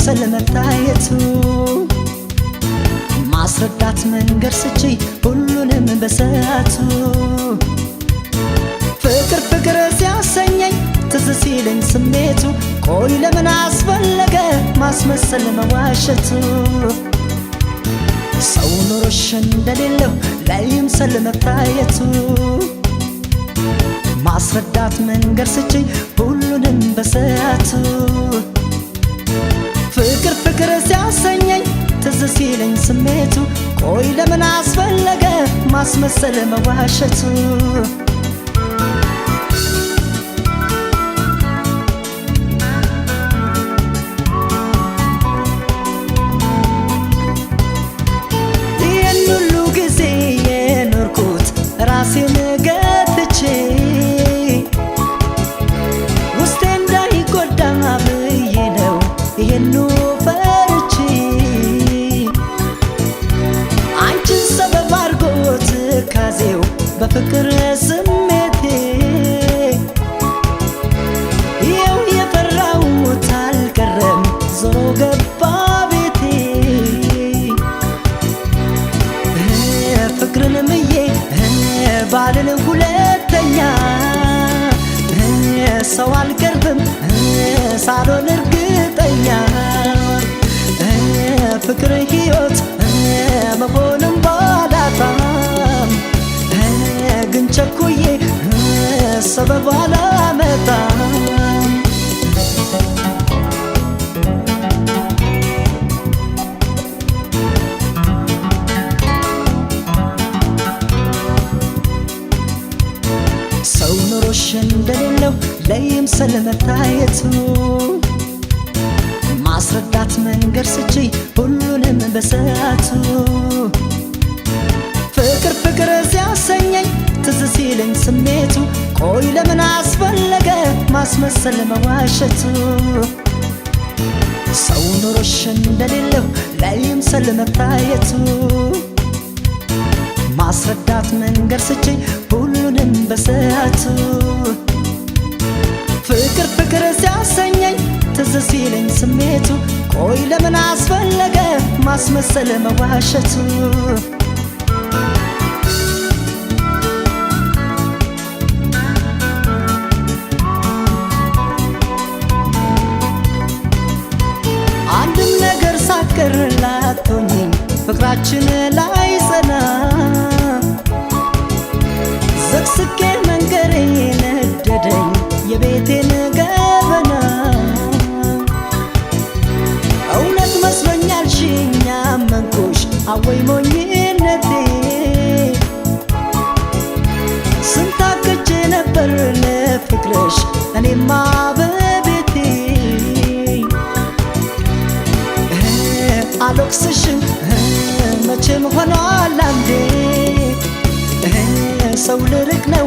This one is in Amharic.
ለይምሰል መታየቱ ማስረዳት መንገር ስቺ ሁሉንም በሰዓቱ ፍቅር ፍቅር ሲያሰኘኝ ትዝ ሲለኝ ስሜቱ ቆይ ለምን አስፈለገ ማስመሰል መዋሸቱ ሰው ኑሮሽ እንደሌለው ለይምሰል መታየቱ ማስረዳት መንገር ስቺ ሁሉንም በሰዓቱ ፍቅር ፍቅር ሲያሰኘኝ ትዝ ሲለኝ ስሜቱ ቆይ ለምን አስፈለገ ማስመሰል መዋሸቱ ይህን ሁሉ ጊዜ የኖርኩት ራሴን ገትቼ ውስጤ እንዳይጎዳ ብዬ ነው ይህኑ ፈርቼ አንቺን ሰበብ አድርጎት ካዜው በፍቅር ስሜቴ ይኸው የፈራሁት አልቀረም ዞሮ ገባ ቤቴ ፍቅርን ምዬ ባልን ሁለተኛ ሰው አልቀርብም ሳልሆን እርግጠኛ ፍቅር ሕይወት መሆንም ባላጣም ግን ቸኩዬ ሰበብ አላመጣም ሰው ኑሮሽ እንደሌለው ለይምሰል መታየቱ ማስረዳት መንገር ስቺ ሁሉንም በሰዓቱ ፍቅር ፍቅር ሲያሰኘኝ ትዝ ሲለኝ ስሜቱ ቆይ ለምን አስፈለገ ማስመሰል መዋሸቱ ሰው ኑሮሽ እንደሌለው ለይምሰል መታየቱ ማስረዳት መንገር ስቺ ሁሉንም በሰዓቱ ፍቅር ፍቅር ሲያሰኘኝ ትዝ ሲለኝ ስሜቱ ቆይ ለምን አስፈለገ ማስመሰል መዋሸቱ አንድም ነገር ሳትቀር ላትሆኚ ፍቅራችን ላይ ጸና ዘቅዝቄ መንገሬ ነደደኝ የቤቴን ገበና እውነት መስሎኛል ሽኛ መንኩሽ አወይ ሞኝነቴ ስንታክቼ ነበር ለፍቅርሽ እኔማ በቤቴ አልወቅስሽም መቼም ሆኗል አንዴ ሰው ልርቅ ነው